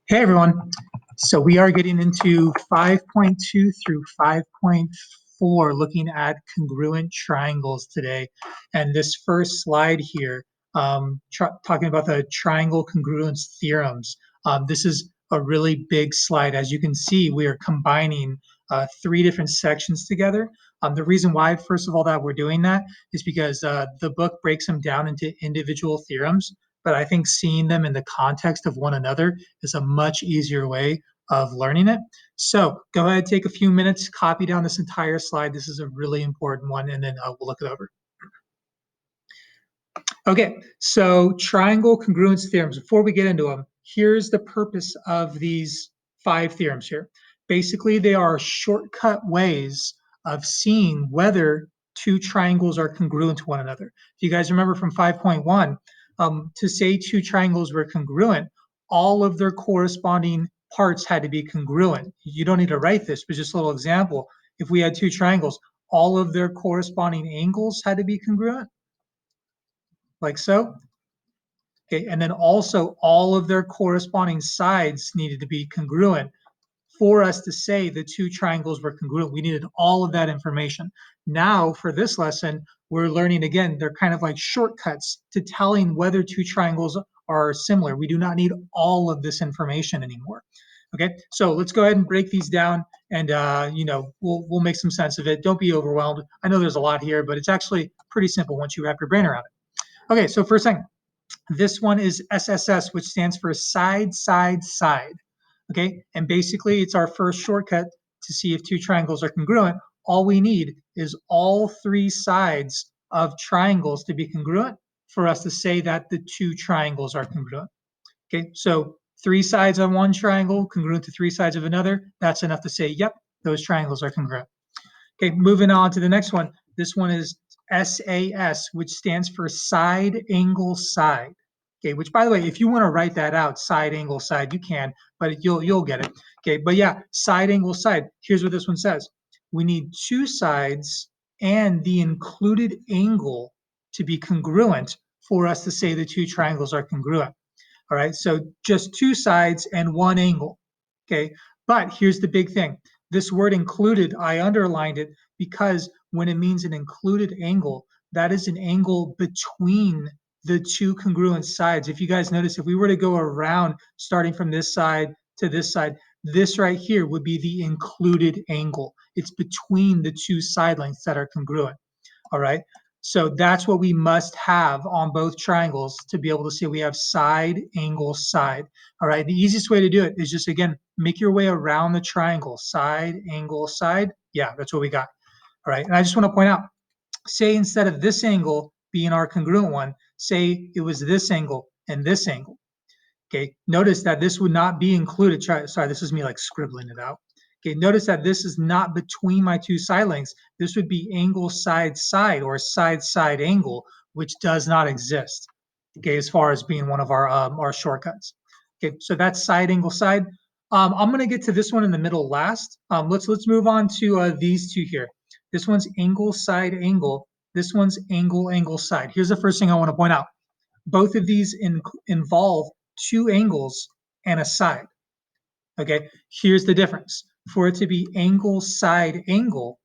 Hey everyone. So we are getting into 5.2 through 5.4, looking at congruent triangles today. And this first slide here, talking about the triangle congruence theorems. This is a really big slide. As you can see, we are combining three different sections together. The reason why, first of all, that we're doing that is because the book breaks them down into individual theorems, but I think seeing them in the context of one another is a much easier way of learning it. So go ahead, take a few minutes, copy down this entire slide. This is a really important one, and then we'll look it over. Okay, so triangle congruence theorems. Before we get into them, here's the purpose of these 5 theorems here. Basically, they are shortcut ways of seeing whether two triangles are congruent to one another. If you guys remember from 5.1, to say two triangles were congruent, all of their corresponding parts had to be congruent. You don't need to write this, but just a little example. If we had two triangles, all of their corresponding angles had to be congruent, like so. Okay, and then also all of their corresponding sides needed to be congruent. For us to say the two triangles were congruent, we needed all of that information. Now, for this lesson, we're learning again, they're kind of like shortcuts to telling whether two triangles are similar. We do not need all of this information anymore. Okay, so let's go ahead and break these down, and we'll make some sense of it. Don't be overwhelmed. I know there's a lot here, but it's actually pretty simple once you wrap your brain around it. Okay, so first thing, this one is SSS, which stands for side, side, side. Okay, and basically it's our first shortcut to see if two triangles are congruent. All we need is all three sides of triangles to be congruent for us to say that the two triangles are congruent. Okay, so three sides on one triangle congruent to three sides of another. That's enough to say, yep, those triangles are congruent. Okay, moving on to the next one. This one is SAS, which stands for side, angle, side. Okay, which by the way, if you want to write that out, side, angle, side, you can, but you'll get it. Okay, but yeah, side, angle, side. Here's what this one says. We need two sides and the included angle to be congruent for us to say the two triangles are congruent. All right, so just two sides and one angle. Okay, but here's the big thing. This word included, I underlined it because when it means an included angle, that is an angle between the two congruent sides. If you guys notice, if we were to go around starting from this side to this side, this right here would be the included angle. It's between the two side lengths that are congruent. All right. So that's what we must have on both triangles to be able to say we have side, angle, side. All right. The easiest way to do it is just, again, make your way around the triangle. Side, angle, side. Yeah, that's what we got. All right. And I just want to point out, say instead of this angle being our congruent one, say it was this angle and this angle. Okay. Notice that this would not be included. Sorry, this is me like scribbling it out. Okay, notice that this is not between my two side lengths. This would be angle side side or side side angle, which does not exist. Okay, as far as being one of our shortcuts. Okay, so that's side angle side. I'm going to get to this one in the middle last. Let's move on to these two here. This one's angle side angle. This one's angle angle side. Here's the first thing I want to point out. Both of these involve two angles and a side. Okay, here's the difference. For it to be angle side angle,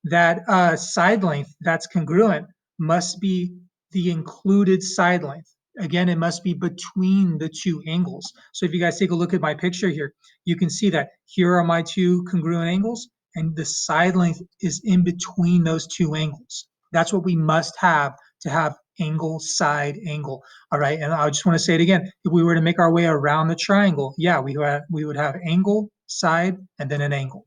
that side length that's congruent must be the included side length. Again, it must be between the two angles. So if you guys take a look at my picture here, you can see that here are my two congruent angles, and the side length is in between those two angles. That's what we must have to have angle, side, angle. All right, and I just want to say it again. If we were to make our way around the triangle, yeah, we would have angle, side, and then an angle.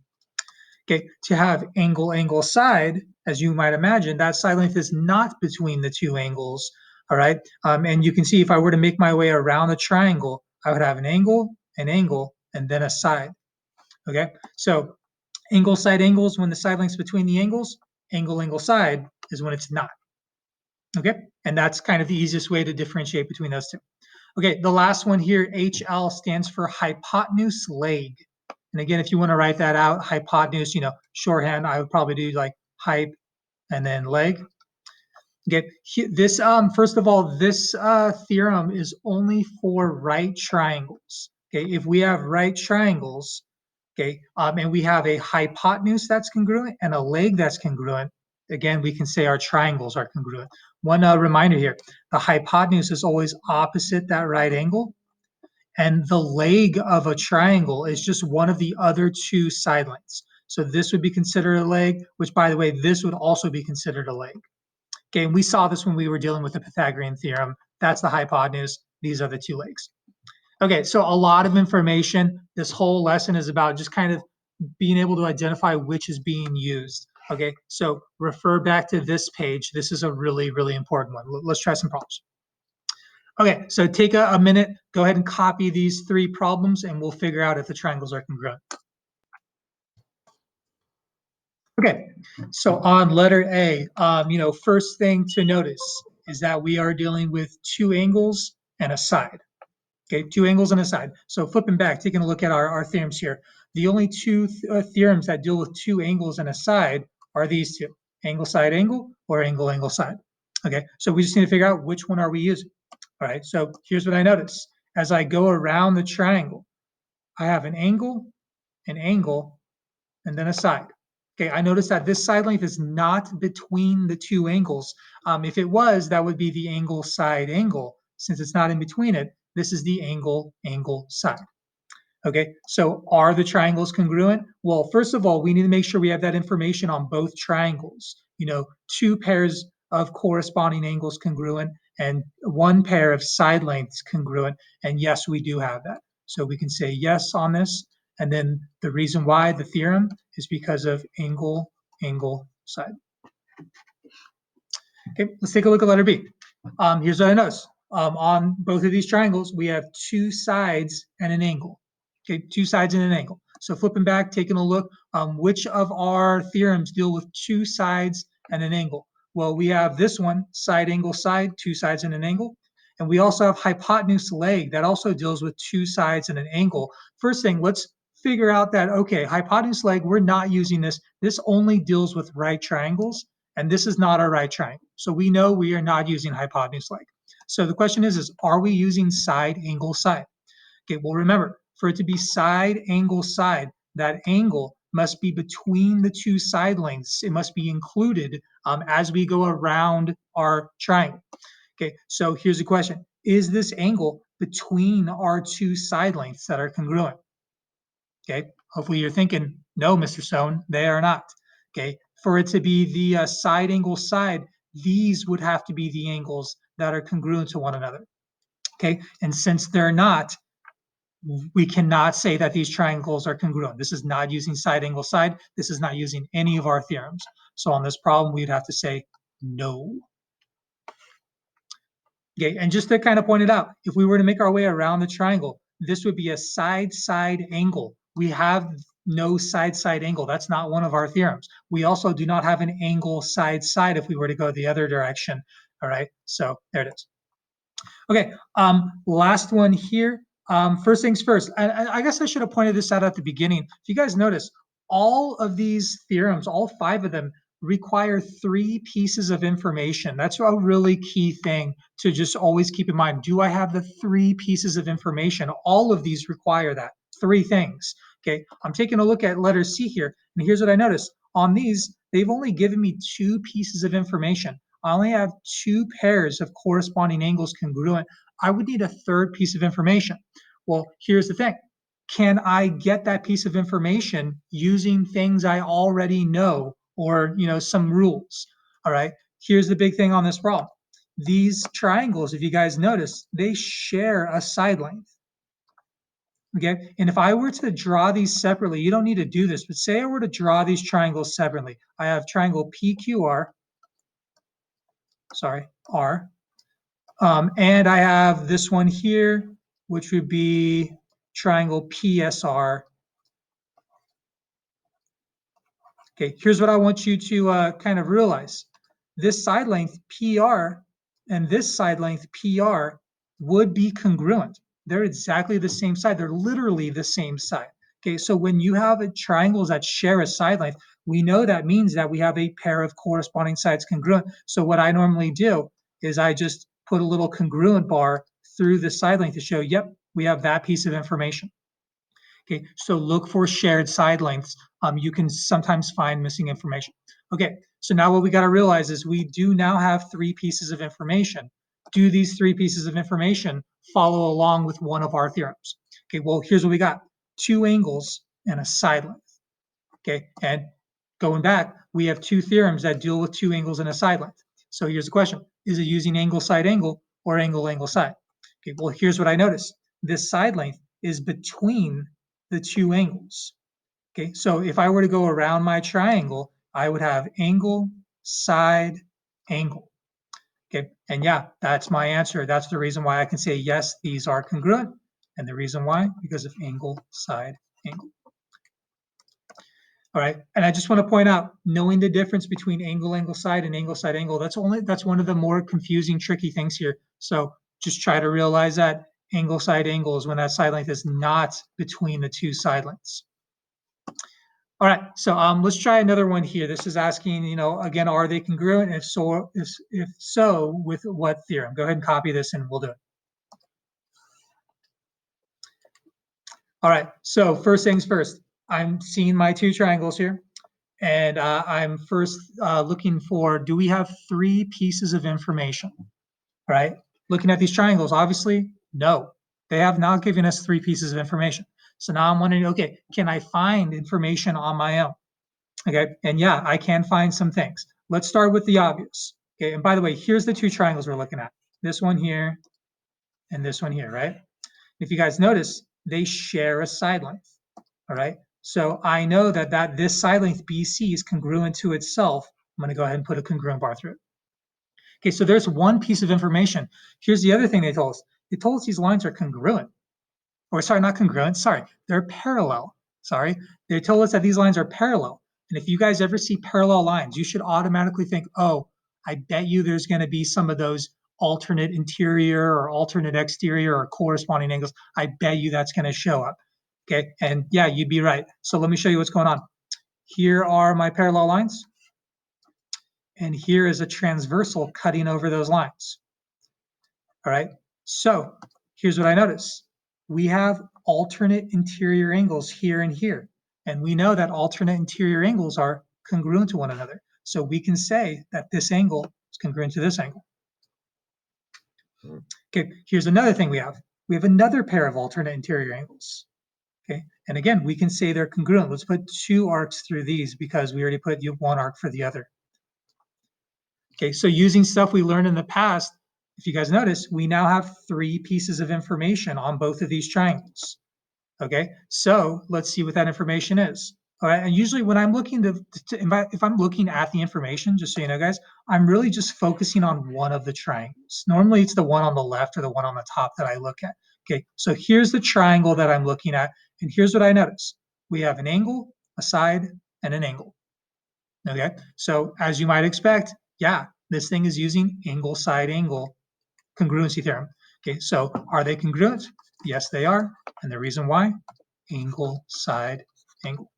Okay, to have angle, angle, side, as you might imagine, that side length is not between the two angles. All right, and you can see if I were to make my way around the triangle, I would have an angle, and then a side. Okay, so angle, side, angles when the side length's between the angles. Angle, angle, side is when it's not. Okay, and that's kind of the easiest way to differentiate between those two. Okay, the last one here, HL, stands for hypotenuse leg. And again, if you want to write that out, hypotenuse, shorthand, I would probably do like hype and then leg. Okay, this, first of all, this theorem is only for right triangles. Okay, if we have right triangles, okay, and we have a hypotenuse that's congruent and a leg that's congruent, again, we can say our triangles are congruent. One reminder here, the hypotenuse is always opposite that right angle, and the leg of a triangle is just one of the other two side lengths. So this would be considered a leg, which, by the way, this would also be considered a leg. Okay, and we saw this when we were dealing with the Pythagorean theorem. That's the hypotenuse. These are the two legs. Okay, so a lot of information. This whole lesson is about just kind of being able to identify which is being used. Okay, so refer back to this page. This is a really, really important one. Let's try some problems. Okay, so take a minute, go ahead and copy these three problems, and we'll figure out if the triangles are congruent. Okay, so on letter A, first thing to notice is that we are dealing with two angles and a side. Okay, two angles and a side. So flipping back, taking a look at our theorems here, the only two theorems that deal with two angles and a side are these two, angle, side, angle, or angle, angle, side. Okay, so we just need to figure out which one are we using. All right, so here's what I notice. As I go around the triangle, I have an angle, and then a side. Okay, I notice that this side length is not between the two angles. If it was, that would be the angle, side, angle. Since it's not in between it, this is the angle, angle, side. Okay, so are the triangles congruent? Well, first of all, we need to make sure we have that information on both triangles. Two pairs of corresponding angles congruent and one pair of side lengths congruent. And yes, we do have that. So we can say yes on this. And then the reason why, the theorem, is because of angle, angle, side. Okay, let's take a look at letter B. Here's what I notice. On both of these triangles, we have two sides and an angle. Okay, two sides and an angle. So flipping back, taking a look, which of our theorems deal with two sides and an angle? Well, we have this one, side, angle, side, two sides and an angle. And we also have hypotenuse, leg, that also deals with two sides and an angle. First thing, let's figure out that, okay, hypotenuse, leg, we're not using this. This only deals with right triangles, and this is not our right triangle. So we know we are not using hypotenuse, leg. So the question is are we using side, angle, side? Okay, well, remember, for it to be side, angle, side, that angle must be between the two side lengths. It must be included as we go around our triangle. Okay, so here's the question. Is this angle between our two side lengths that are congruent? Okay, hopefully you're thinking, no, Mr. Stone, they are not. Okay, for it to be the side, angle, side, these would have to be the angles that are congruent to one another. Okay, and since they're not, we cannot say that these triangles are congruent. This is not using side, angle, side. This is not using any of our theorems. So on this problem, we'd have to say no. Okay, and just to kind of point it out, if we were to make our way around the triangle, this would be a side-side angle. We have no side-side angle. That's not one of our theorems. We also do not have an angle side-side if we were to go the other direction. All right, so there it is. Okay, last one here. First things first, I guess I should have pointed this out at the beginning. If you guys notice, all of these theorems, all five of them, require three pieces of information. That's a really key thing to just always keep in mind. Do I have the three pieces of information? All of these require that, three things. Okay, I'm taking a look at letter C here, and here's what I noticed. On these, they've only given me two pieces of information. I only have two pairs of corresponding angles congruent. I would need a third piece of information. Well, here's the thing. Can I get that piece of information using things I already know or, some rules? All right. Here's the big thing on this problem. These triangles, if you guys notice, they share a side length. Okay. And if I were to draw these separately, you don't need to do this, but say I were to draw these triangles separately. I have triangle PQR, R. And I have this one here, which would be triangle PSR. Okay, here's what I want you to kind of realize. This side length PR and this side length PR would be congruent. They're exactly the same side. They're literally the same side. Okay, so when you have triangles that share a side length, we know that means that we have a pair of corresponding sides congruent. So what I normally do is I just put a little congruent bar through the side length to show, yep, We have that piece of information. Okay, so look for shared side lengths. You can sometimes find missing information. Okay, so now what we got to realize is we do now have 3 pieces of information. Do these 3 pieces of information follow along with one of our theorems? Okay, well, here's what we got. 2 angles and a side length. Okay, and going back, we have 2 theorems that deal with 2 angles and a side length. So here's the question. Is it using angle, side, angle, or angle, angle, side? Okay, well, here's what I noticed. This side length is between the 2 angles. Okay, so if I were to go around my triangle, I would have angle, side, angle. Okay, and yeah, that's my answer. That's the reason why I can say, yes, these are congruent. And the reason why, because of angle, side, angle. All right, and I just want to point out, knowing the difference between angle, angle, side, and angle, side, angle, that's one of the more confusing, tricky things here. So just try to realize that angle, side, angle is when that side length is not between the 2 side lengths. All right, so let's try another one here. This is asking, again, are they congruent? If so, with what theorem? Go ahead and copy this and we'll do it. All right, so first things first, I'm seeing my 2 triangles here. And I'm first looking for, do we have 3 pieces of information? All right, looking at these triangles, obviously, no. They have not given us 3 pieces of information. So now I'm wondering, okay, can I find information on my own? Okay, and yeah, I can find some things. Let's start with the obvious. Okay, and by the way, here's the 2 triangles we're looking at. This one here and this one here, right? If you guys notice, they share a side length, all right? So I know that this side length BC is congruent to itself. I'm going to go ahead and put a congruent bar through it. Okay, so there's one piece of information. Here's the other thing they told us. They told us these lines are congruent. Or sorry, not congruent, sorry. They're parallel, sorry. They told us that these lines are parallel. And if you guys ever see parallel lines, you should automatically think, oh, I bet you there's going to be some of those alternate interior or alternate exterior or corresponding angles. I bet you that's going to show up. Okay, and yeah, you'd be right. So let me show you what's going on. Here are my parallel lines, and here is a transversal cutting over those lines. All right, so here's what I notice. We have alternate interior angles here and here, and we know that alternate interior angles are congruent to one another. So we can say that this angle is congruent to this angle. Okay, here's another thing we have. We have another pair of alternate interior angles. Okay, and again, we can say they're congruent. Let's put 2 arcs through these because we already put 1 arc for the other. Okay, so using stuff we learned in the past, if you guys notice, we now have 3 pieces of information on both of these triangles. Okay, so let's see what that information is. All right, and usually when I'm looking if I'm looking at the information, just so you know, guys, I'm really just focusing on one of the triangles. Normally it's the one on the left or the one on the top that I look at. Okay, so here's the triangle that I'm looking at, and here's what I notice. We have an angle, a side, and an angle. Okay, so as you might expect, yeah, this thing is using angle, side, angle congruency theorem. Okay, so are they congruent? Yes, they are. And the reason why? Angle, side, angle.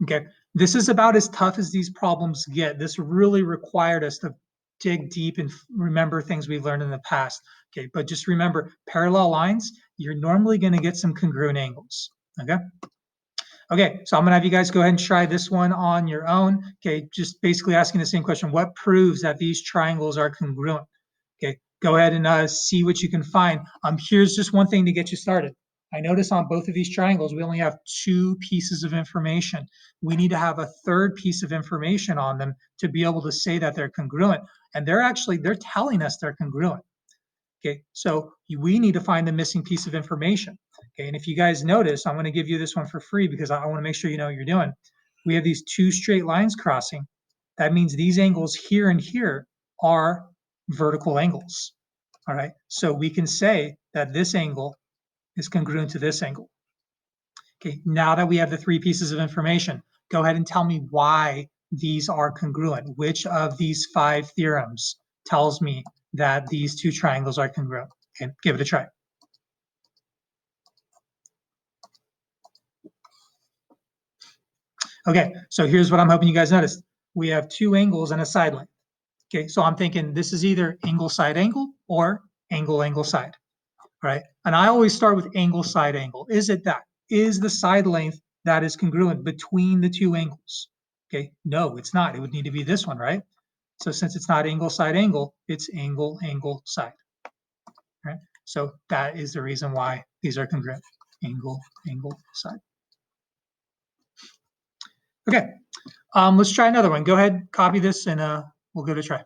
Okay, this is about as tough as these problems get. This really required us to dig deep and remember things we've learned in the past. Okay, but just remember, parallel lines, you're normally going to get some congruent angles. Okay. Okay, so I'm gonna have you guys go ahead and try this one on your own. Okay, just basically asking the same question. What proves that these triangles are congruent? Okay, go ahead and see what you can find. Here's just one thing to get you started. I notice on both of these triangles, we only have 2 pieces of information. We need to have a 3rd piece of information on them to be able to say that they're congruent. And they're telling us they're congruent. Okay, so we need to find the missing piece of information. Okay, and if you guys notice, I'm going to give you this one for free because I want to make sure you know what you're doing. We have these 2 straight lines crossing. That means these angles here and here are vertical angles. All right, so we can say that this angle is congruent to this angle. Okay, now that we have the 3 pieces of information, go ahead and tell me why these are congruent. Which of these 5 theorems tells me that these 2 triangles are congruent? Okay, give it a try. Okay, so here's what I'm hoping you guys noticed. We have 2 angles and a side length. Okay, so I'm thinking this is either angle, side, angle, or angle, angle, side. all right? And I always start with angle, side angle. Is it that? Is the side length that is congruent between the two angles? Okay, no, it's not. It would need to be this one, right? So since it's not angle, side angle, it's angle, angle, side, right? So that is the reason why these are congruent, angle, angle, side. Okay, let's try another one. Go ahead, copy this, and we'll give it a try.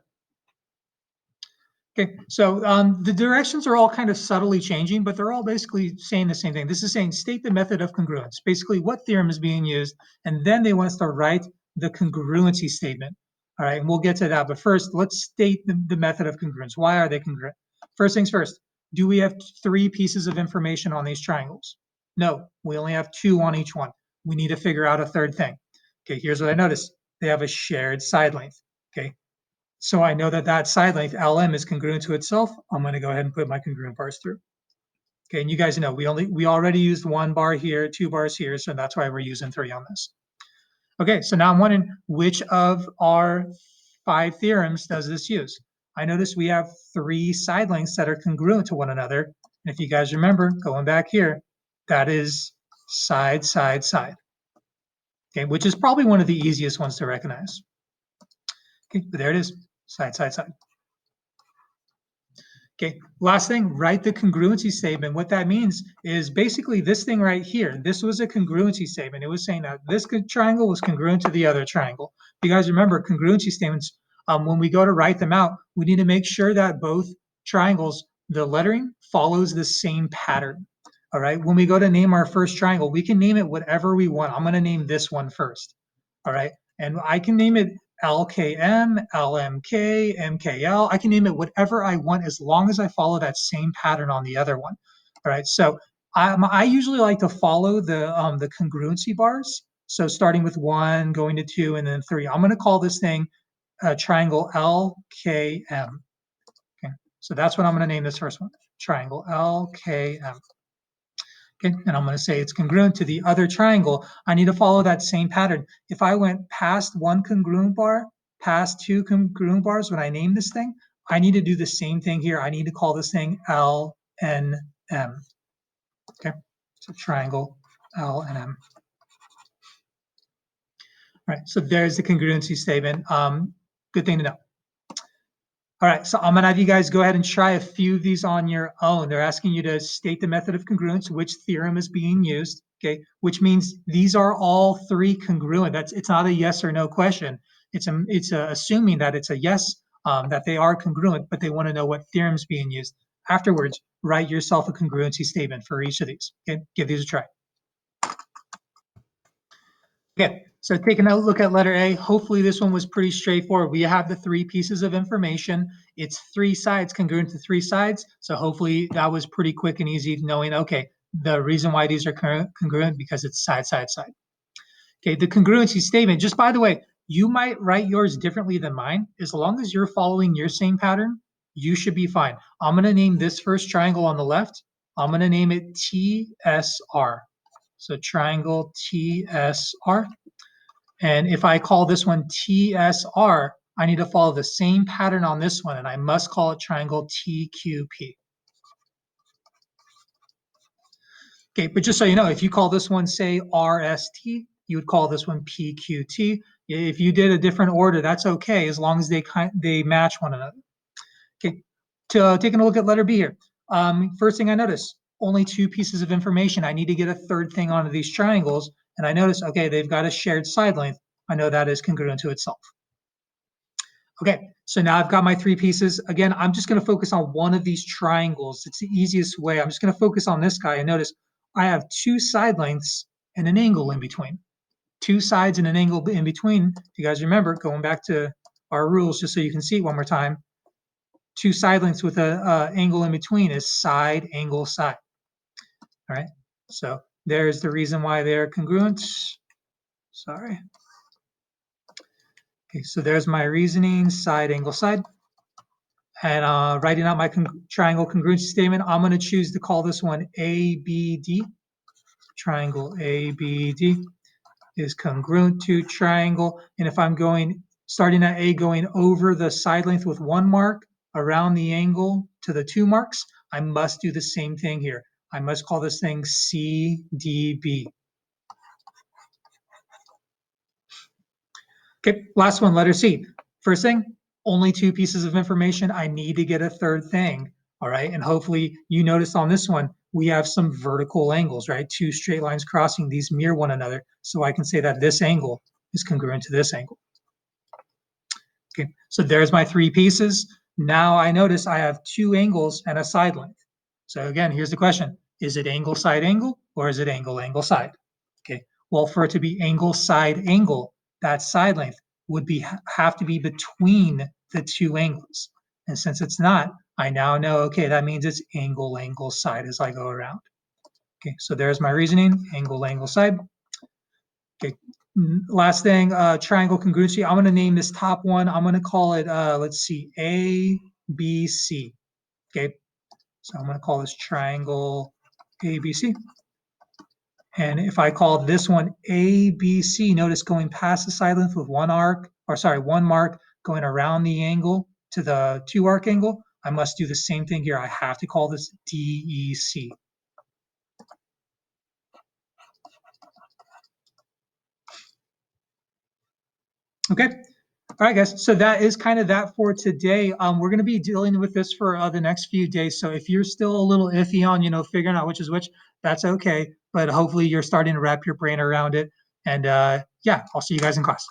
Okay, so the directions are all kind of subtly changing, but they're all basically saying the same thing. This is saying state the method of congruence, basically what theorem is being used, and then they want us to write the congruency statement. All right, and we'll get to that. But first, let's state the method of congruence. Why are they congruent? First things first, do we have 3 pieces of information on these triangles? No, we only have 2 on each one. We need to figure out a third thing. Okay, here's what I noticed. They have a shared side length. Okay, so I know that that side length LM is congruent to itself. I'm going to go ahead and put my congruent bars through. Okay, and you guys know we already used 1 bar here, 2 bars here, so that's why we're using 3 on this. Okay, so now I'm wondering which of our 5 theorems does this use? I notice we have 3 side lengths that are congruent to one another. And if you guys remember, going back here, that is side, side, side. Okay, which is probably one of the easiest ones to recognize. Okay, but there it is, side, side, side. Okay, last thing, write the congruency statement. What that means is basically this thing right here. This was a congruency statement. It was saying that this triangle was congruent to the other triangle. You guys remember congruency statements, when we go to write them out, we need to make sure that both triangles, the lettering follows the same pattern. All right, when we go to name our first triangle, we can name it whatever we want. I'm going to name this one first. All right, and I can name it LKM, LMK, MKL. I can name it whatever I want as long as I follow that same pattern on the other one. All right, so I usually like to follow the congruency bars. So starting with 1, going to 2, and then 3. I'm going to call this thing triangle LKM. Okay, so that's what I'm going to name this first one, triangle LKM. Okay, and I'm going to say it's congruent to the other triangle. I need to follow that same pattern. If I went past 1 congruent bar, past 2 congruent bars when I name this thing, I need to do the same thing here. I need to call this thing LNM. Okay, so triangle LNM. All right, so there's the congruency statement. Good thing to know. All right, so I'm gonna have you guys go ahead and try a few of these on your own. They're asking you to state the method of congruence, which theorem is being used, okay? Which means these are all 3 congruent. It's not a yes or no question. It's assuming that it's a yes, that they are congruent, but they want to know what theorem's being used. Afterwards, write yourself a congruency statement for each of these. Okay, give these a try. Okay, so taking a look at letter A, hopefully this one was pretty straightforward. We have the 3 pieces of information. It's 3 sides congruent to 3 sides. So hopefully that was pretty quick and easy knowing, okay, the reason why these are congruent because it's side, side, side. Okay, the congruency statement, just by the way, you might write yours differently than mine. As long as you're following your same pattern, you should be fine. I'm gonna name this first triangle on the left, I'm gonna name it TSR. So triangle TSR. And if I call this one TSR, I need to follow the same pattern on this one, and I must call it triangle TQP. Okay, but just so you know, if you call this one, say, RST, you would call this one PQT. If you did a different order, that's okay, as long as they match one another. Okay, taking a look at letter B here. First thing I notice, only 2 pieces of information. I need to get a third thing onto these triangles, and I notice, okay, they've got a shared side length. I know that is congruent to itself. Okay, so now I've got my 3 pieces. Again, I'm just going to focus on one of these triangles. It's the easiest way. I'm just going to focus on this guy, and notice I have 2 side lengths and an angle in between. 2 sides and an angle in between. If you guys remember, going back to our rules, just so you can see it one more time, 2 side lengths with a angle in between is side, angle, side. All right, so there's the reason why they're congruent. Sorry. Okay, so there's my reasoning, side, angle, side. And writing out my triangle congruency statement, I'm going to choose to call this one ABD. Triangle ABD is congruent to triangle. And if I'm starting at A, going over the side length with 1 mark, around the angle to the 2 marks, I must do the same thing here. I must call this thing CDB. Okay, last one, letter C. First thing, only two pieces of information. I need to get a third thing. All right, and hopefully you noticed on this one, we have some vertical angles, right? Two straight lines crossing, these mirror one another. So I can say that this angle is congruent to this angle. Okay, so there's my three pieces. Now I notice I have two angles and a side length. So again, here's the question. Is it angle side angle or is it angle angle side? Okay, well, for it to be angle side angle, that side length would have to be between the two angles. And since it's not, I now know, okay, that means it's angle angle side as I go around. Okay, so there's my reasoning, angle angle side. Okay, last thing, triangle congruency. I'm going to name this top one. I'm going to call it, let's see, ABC. Okay, so I'm going to call this triangle ABC. And if I call this one ABC, notice going past the side length with one arc, or sorry, one mark going around the angle to the two arc angle, I must do the same thing here. I have to call this DEC. Okay. All right, guys. So that is kind of that for today. We're going to be dealing with this for the next few days. So if you're still a little iffy on, figuring out which is which, that's okay. But hopefully you're starting to wrap your brain around it. And yeah, I'll see you guys in class.